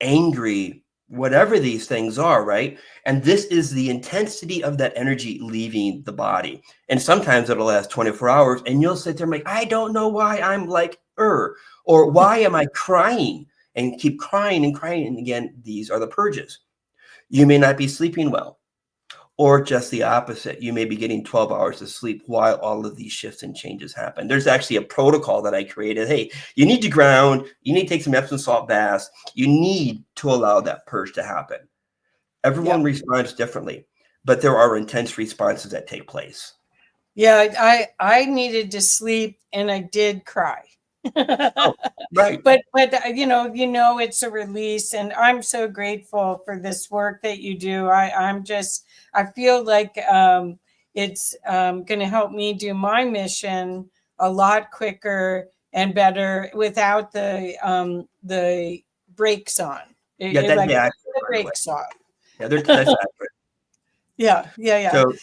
B: angry, whatever these things are, right? And this is the intensity of that energy leaving the body. And sometimes it'll last 24 hours and you'll sit there and like, I don't know why I'm like, or why am I crying? And keep crying and crying. And again, these are the purges. You may not be sleeping well. Or just the opposite. You may be getting 12 hours of sleep while all of these shifts and changes happen. There's actually a protocol that I created. Hey, you need to ground. You need to take some Epsom salt baths. You need to allow that purge to happen. Everyone responds differently, but there are intense responses that take place.
A: Yeah, I needed to sleep and I did cry.
B: Right.
A: But it's a release, and I'm so grateful for this work that you do. I feel like it's going to help me do my mission a lot quicker and better without the brakes on.
B: Yeah, that's
A: like
B: accurate,
A: the brakes off.
B: Yeah, that's accurate.
A: Yeah.
B: So,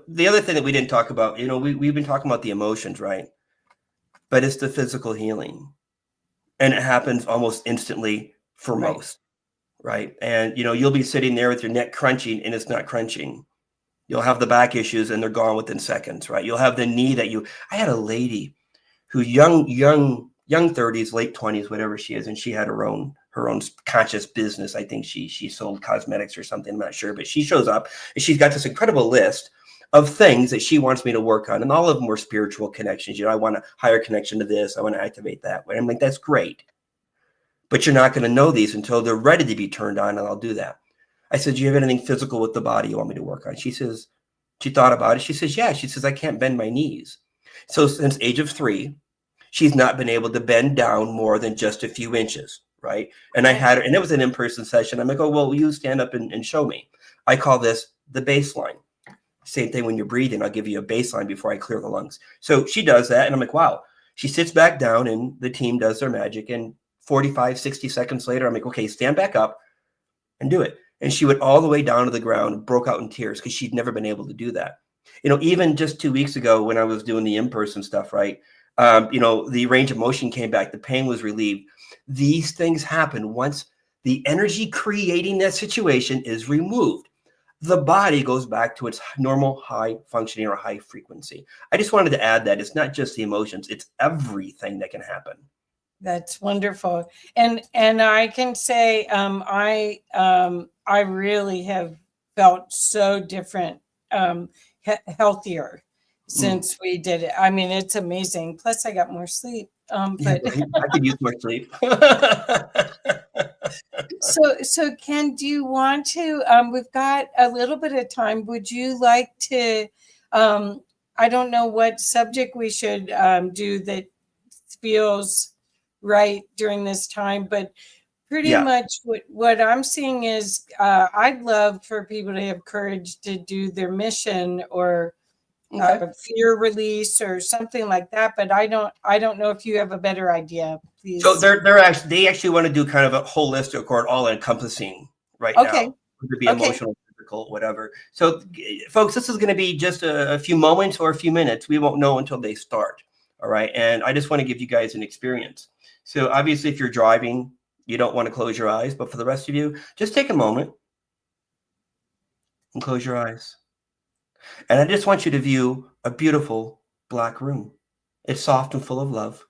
B: the other thing that we didn't talk about, we've been talking about the emotions, right? But it's the physical healing. And it happens almost instantly for most, right? And, you'll be sitting there with your neck crunching and it's not crunching. You'll have the back issues and they're gone within seconds, right? You'll have the knee I had a lady who young 30s, late 20s, whatever she is. And she had her own conscious business. I think she sold cosmetics or something. I'm not sure, but she shows up and she's got this incredible list of things that she wants me to work on. And all of them were spiritual connections. I want a higher connection to this. I want to activate that. And I'm like, that's great. But you're not going to know these until they're ready to be turned on. And I'll do that. I said, do you have anything physical with the body you want me to work on? She says, she thought about it. She says, yeah. She says, I can't bend my knees. So since age of 3, she's not been able to bend down more than just a few inches. Right. And I had her, and it was an in-person session. I'm like, oh, well, you stand up and show me. I call this the baseline. Same thing when you're breathing. I'll give you a baseline before I clear the lungs. So she does that. And I'm like, wow. She sits back down and the team does their magic. And 45, 60 seconds later, I'm like, okay, stand back up and do it. And she went all the way down to the ground, broke out in tears because she'd never been able to do that. Even just 2 weeks ago when I was doing the in-person stuff, right? The range of motion came back. The pain was relieved. These things happen once the energy creating that situation is removed. The body goes back to its normal high functioning or high frequency. I just wanted to add that it's not just the emotions, it's everything that can happen.
A: That's wonderful. And I can say I really have felt so different, healthier since we did it. I mean, it's amazing. Plus I got more sleep.
B: Yeah,
A: But
B: right. I could use more sleep.
A: so Ken, do you want to we've got a little bit of time. Would you like to I don't know what subject we should do that feels right during this time, but pretty
B: Yeah.
A: much what I'm seeing is I'd love for people to have courage to do their mission or
B: Okay.
A: fear release or something like that. But I don't know if you have a better idea.
B: So
A: Please.
B: they actually want to do kind of a holistic or all encompassing right
A: Okay.
B: now. Whether it be
A: Okay.
B: emotional, physical, whatever. So, folks, this is going to be just a few moments or a few minutes. We won't know until they start. All right. And I just want to give you guys an experience. So, obviously, if you're driving, you don't want to close your eyes. But for the rest of you, just take a moment and close your eyes. And I just want you to view a beautiful black room. It's soft and full of love.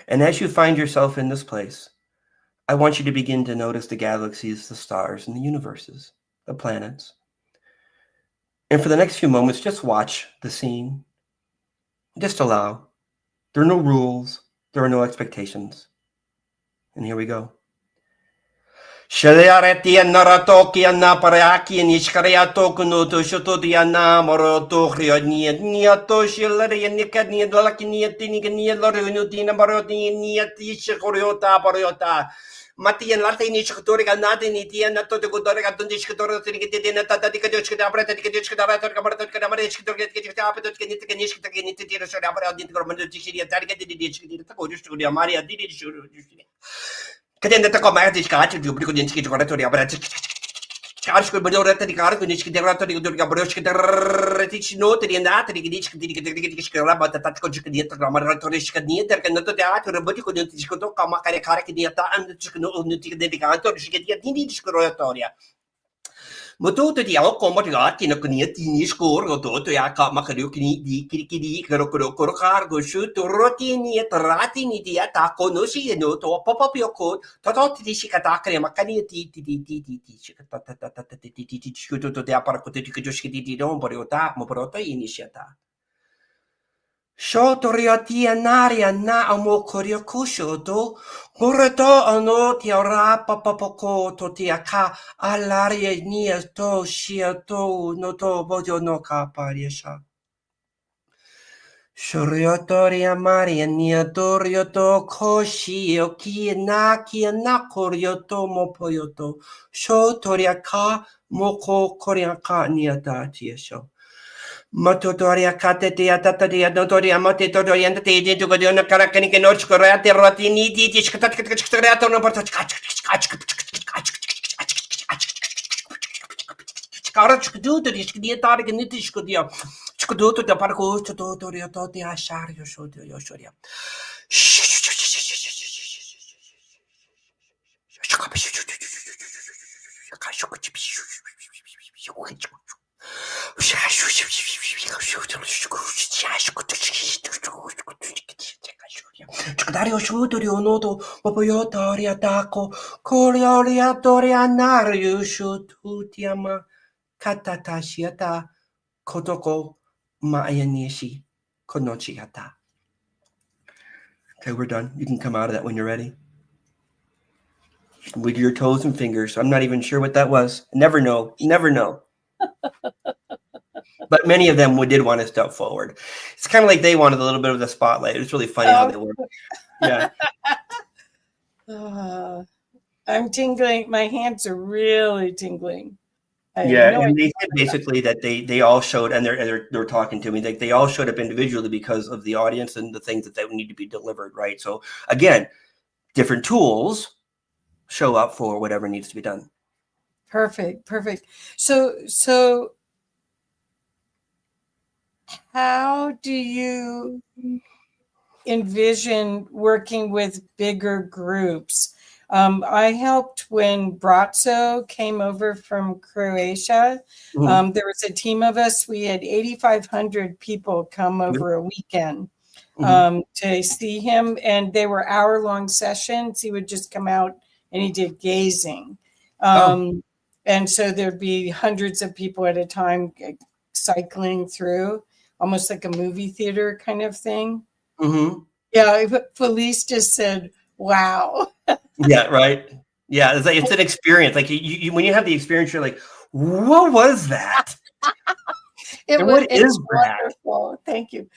B: And as you find yourself in this place, I want you to begin to notice the galaxies, the stars, and the universes, the planets. And for the next few moments, just watch the scene. Just allow. There are no rules. There are no expectations. And here we go. Shaliaretiana ratokiana pareaki and Ishkariato kunuto shototiana moroto rionia niato shilarian nikania lakania tinigania lorunutina maroti niatisha coriota pariota. Matian Latini Shkotorica Natini Tiana Tototorica Tundishkotor Tina Tatica Preta Maria Cadendo come di scaccio di pubblico di antichi a Carco Bedoretta di Carco, dice che di Gabroschi retici note di andate di dice che la batata con dietro la maratorisca niente che non teatro roboti con il disco come carica di età e non ti dedicato che di discoratoria. Maar toen die al komen die gaat in een tien score tot ja kan maar ook niet die karo shoot rotini ratini die ta conosci no to pop yo ko tot di shikata kare makani ti shikata to te para ko ti di non porota mo porota initiata Shotoriotia naria na amo koriokushoto, Murato ano tiara papapoko to tiaka alaria nia to shiato no to bojo no kapariasha. Shoriotoria maria nia torioto koshio ki na korioto mopoyoto. Shotoriaka moko koriaka nia datiasho. Mototoria catetia tatadia dotoria motetoria te to go on a caracani che non scorrate rotini di scatato non porta tutto di schietare che niti scodio scoduto da parco totoria toti a shario shoto yoshoria Dario Shutorio Noto, Popoyotoria Taco, Corioriatoria Nario Shututiama, Katatashiata, Kotoko, Maayanishi, Konochiata. Okay, we're done. You can come out of that when you're ready. With your toes and fingers. I'm not even sure what that was. Never know. Never know. But many of them did want to step forward. It's kind of like they wanted a little bit of the spotlight. It was really funny how they were. Yeah.
A: I'm tingling. My hands are really tingling.
B: Yeah, and they said basically that they all showed, and they're talking to me. They all showed up individually because of the audience and the things that need to be delivered, right? So again, different tools show up for whatever needs to be done.
A: Perfect. So how do you envision working with bigger groups? I helped when Bratzo came over from Croatia. There was a team of us. We had 8,500 people come over a weekend. to see him, and they were hour-long sessions. He would just come out and he did gazing. And so there'd be hundreds of people at a time cycling through, almost like a movie theater kind of thing.
B: Mm-hmm.
A: Yeah, Felice just said, wow.
B: Yeah, right. Yeah, it's an experience. Like you when you have the experience, you're like, what was that? What is that?
A: Wonderful. Thank you.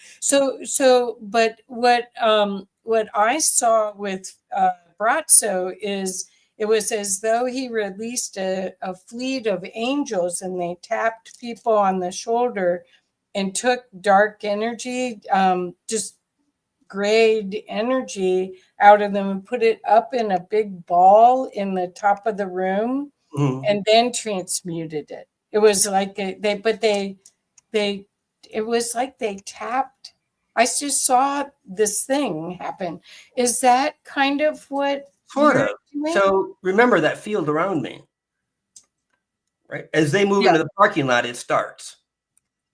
A: But what I saw with Brazzo is it was as though he released a fleet of angels, and they tapped people on the shoulder and took dark energy, just grayed energy out of them, and put it up in a big ball in the top of the room, and then transmuted it. It was like it was like they tapped. I just saw this thing happen. Is that kind of what
B: Sort
A: you're
B: of.
A: doing?
B: So remember that field around me, right? As they move into the parking lot, it starts.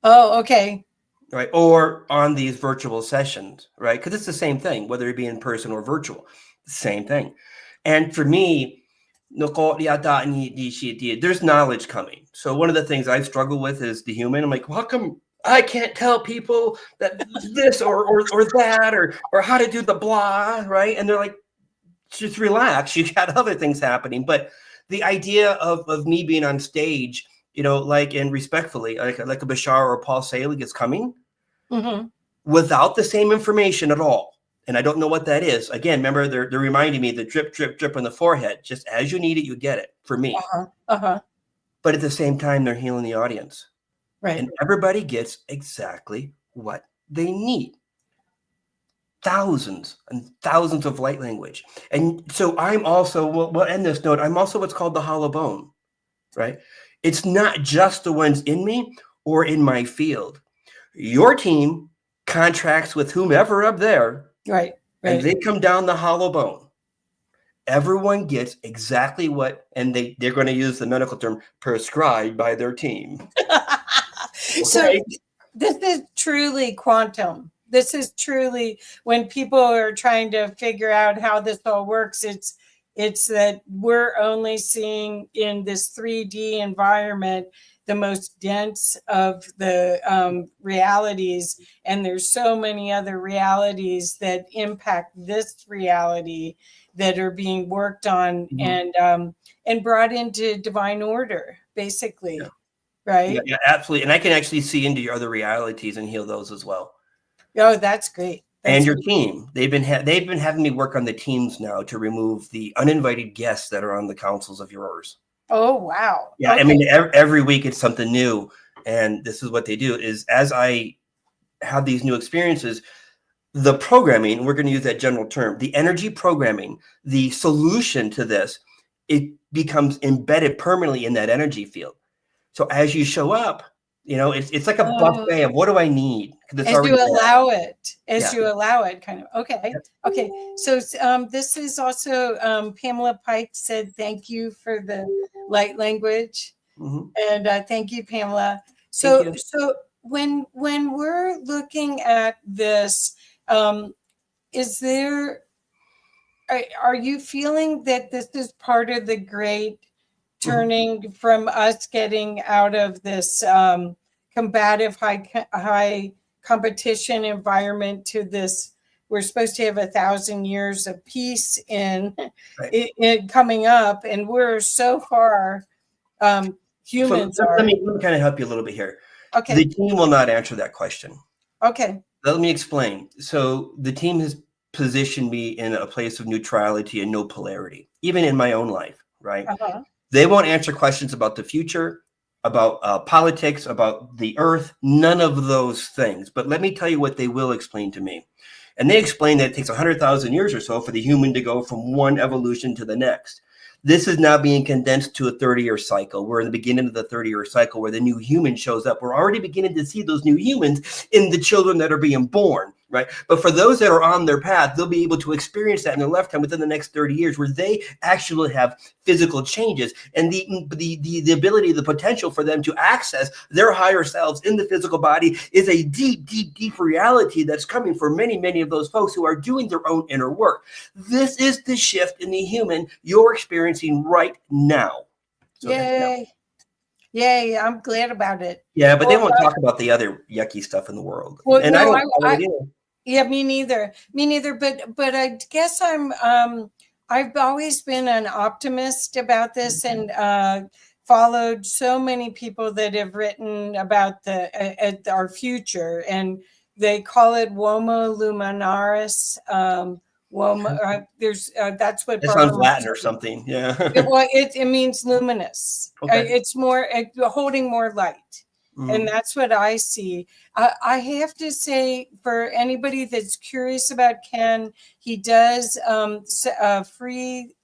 A: Oh, okay.
B: Right. Or on these virtual sessions, right? Because it's the same thing, whether it be in person or virtual, same thing. And for me, there's knowledge coming. So one of the things I struggle with is the human. I'm like, well, how come I can't tell people that this or that or how to do the blah, right? And they're like, just relax. You got other things happening. But the idea of me being on stage, like, and respectfully, like a Bashar or Paul Selig is coming without the same information at all. And I don't know what that is. Again, remember, they're reminding me the drip, drip, drip on the forehead. Just as you need it, you get it, for me. But at the same time, they're healing the audience.
A: Right.
B: And everybody gets exactly what they need. Thousands and thousands of light language. And so I'm also, we'll end this note, I'm also what's called the hollow bone, right? It's not just the ones in me or in my field. Your team contracts with whomever up there,
A: right.
B: And they come down the hollow bone. Everyone gets exactly what, and they're going to use the medical term, prescribed by their team.
A: So this is truly quantum. This is truly, when people are trying to figure out how this all works, it's that we're only seeing in this 3D environment the most dense of the realities, and there's so many other realities that impact this reality that are being worked on and brought into divine order, basically. Right?
B: Yeah, absolutely. And I can actually see into your other realities and heal those as well.
A: Oh, that's great.
B: And your team, they've been having me work on the teams now to remove the uninvited guests that are on the councils of yours.
A: Oh, wow.
B: Yeah. Okay. I mean, every week it's something new. And this is what they do is, as I have these new experiences, the programming, we're going to use that general term, the energy programming, the solution to this, it becomes embedded permanently in that energy field. So as you show up, it's like a buffet of what do I need?
A: As you allow it, kind of. Okay. Yep. Okay. So this is also Pamela Pike said, thank you for the light language. And thank you, Pamela. So when we're looking at this, are you feeling that this is part of the great turning from us getting out of this combative high competition environment to this, we're supposed to have 1,000 years of peace in coming up, and we're so far humans are.
B: Let me kind of help you a little bit here.
A: Okay.
B: The team will not answer that question.
A: Okay.
B: Let me explain. So the team has positioned me in a place of neutrality and no polarity, even in my own life, right? They won't answer questions about the future, about politics, about the earth, none of those things. But let me tell you what they will explain to me. And they explain that it takes 100,000 years or so for the human to go from one evolution to the next. This is now being condensed to a 30-year cycle. We're in the beginning of the 30-year cycle where the new human shows up. We're already beginning to see those new humans in the children that are being born. right? But for those that are on their path, they'll be able to experience that in their lifetime within the next 30 years, where they actually have physical changes and the ability, the potential for them to access their higher selves in the physical body is a deep reality that's coming for many of those folks who are doing their own inner work. This is the shift in the human you're experiencing right now. So
A: Yay. Yay. I'm glad about it.
B: yeah, but they
A: Well,
B: won't talk about the other yucky stuff in the world.
A: well,
B: And I
A: no,
B: don't follow it either.
A: yeah, me neither. Me neither. But I guess I've always been an optimist about this, and followed so many people that have written about our future, and they call it Womo Luminaris. There's that's what
B: It sounds
A: Barbara.
B: Latin or something. Yeah.
A: It means luminous.
B: Okay.
A: It's more holding more light. And that's what I see. I have to say, for anybody that's curious about Ken, he does a free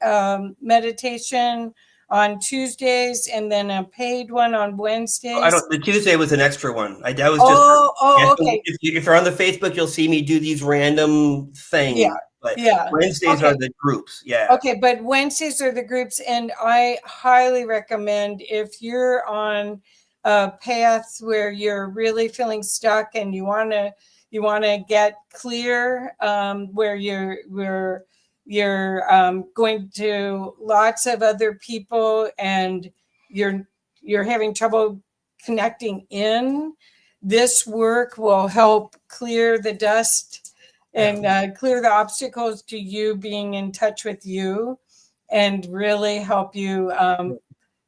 A: meditation on Tuesdays, and then a paid one on Wednesdays.
B: The Tuesday was an extra one. That was just.
A: Okay.
B: If you're on the Facebook, you'll see me do these random things.
A: Yeah.
B: But
A: Yeah.
B: Wednesdays
A: Okay.
B: are the groups. Yeah.
A: Okay, but Wednesdays are the groups, and I highly recommend, if you're on a path where you're really feeling stuck and you want to get clear, where you're going to lots of other people and you're having trouble connecting in, this work will help clear the dust and clear the obstacles to you being in touch with you, and really help you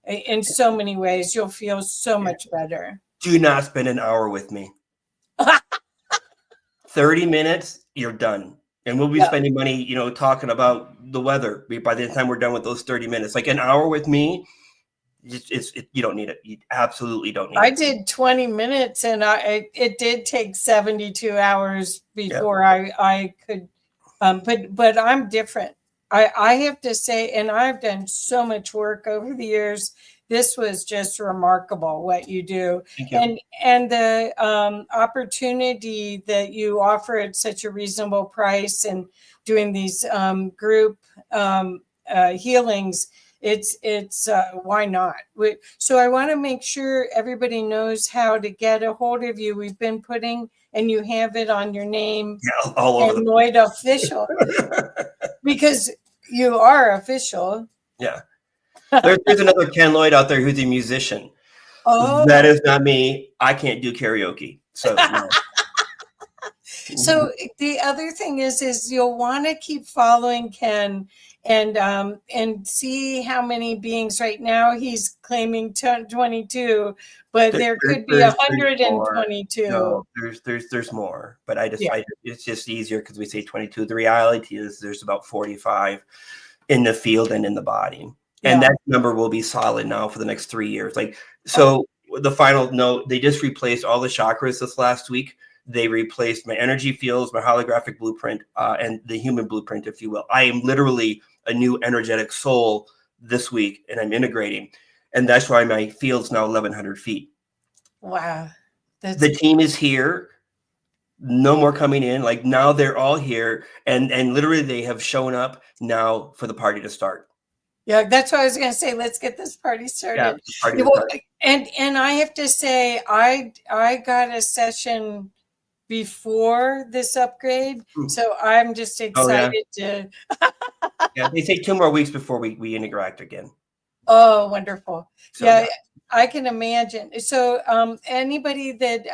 A: in so many ways. You'll feel so much better.
B: Do not spend an hour with me. 30 minutes, you're done. And we'll be spending money, talking about the weather by the time we're done with those 30 minutes. Like an hour with me, you don't need it. You absolutely don't need it.
A: I did 20 minutes, and it did take 72 hours before I could. But I'm different. I have to say, and I've done so much work over the years. This was just remarkable what you do.
B: Thank you.
A: And the opportunity that you offer at such a reasonable price, and doing these group healings. It's why not? So I want to make sure everybody knows how to get a hold of you. We've been putting, and you have it on your name,
B: all over
A: and Lloyd Official, because you are official.
B: Yeah. There's another Ken Lloyd out there who's a musician.
A: Oh,
B: that is not me. I can't do karaoke. So no.
A: So the other thing is you'll want to keep following Ken, and see how many beings. Right now he's claiming 22, but there could be 122.
B: No, there's more, but it's just easier because we say 22. The reality is there's about 45 in the field and in the body, and that number will be solid now for the next 3 years. The final note, they just replaced all the chakras this last week. They replaced my energy fields, my holographic blueprint, and the human blueprint, if you will. I am literally a new energetic soul this week, and I'm integrating. And that's why my field's now 1,100 feet.
A: Wow.
B: The team is here. No more coming in. Like now they're all here. And literally they have shown up now for the party to start.
A: Yeah, that's what I was going to say. Let's get this party started. And I have to say, I got a session before this upgrade, so I'm just excited to.
B: They take 2 more weeks before we interact again.
A: Oh, wonderful! So, I can imagine. So anybody that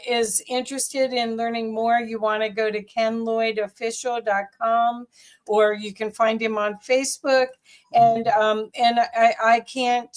A: is interested in learning more, you want to go to kenlloydofficial.com, or you can find him on Facebook. And I can't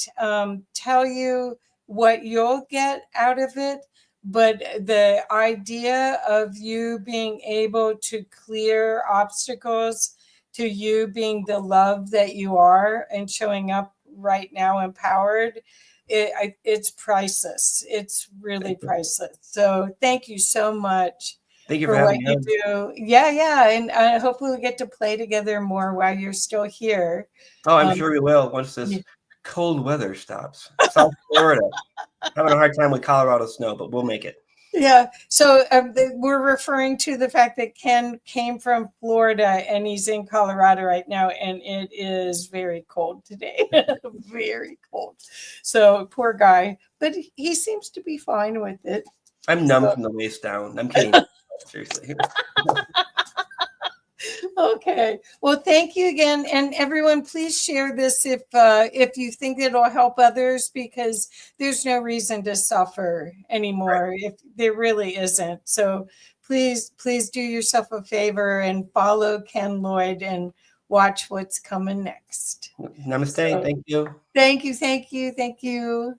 A: tell you what you'll get out of it, but the idea of you being able to clear obstacles to you being the love that you are and showing up right now empowered, it's priceless. It's really priceless. So thank you so much.
B: Thank you for having me.
A: Do. Yeah. And hopefully we'll get to play together more while you're still here.
B: Oh, I'm sure we will once this cold weather stops. South Florida. Having a hard time with Colorado snow, but we'll make it.
A: Yeah. So we're referring to the fact that Ken came from Florida and he's in Colorado right now, and it is very cold today. Very cold. So poor guy, but he seems to be fine with it.
B: I'm numb from the waist down. I'm kidding. Seriously.
A: Okay. Well, thank you again, and everyone, please share this if you think it'll help others, because there's no reason to suffer anymore if there really isn't. So please do yourself a favor and follow Ken Lloyd and watch what's coming next.
B: Namaste.
A: So,
B: Thank you.
A: thank you.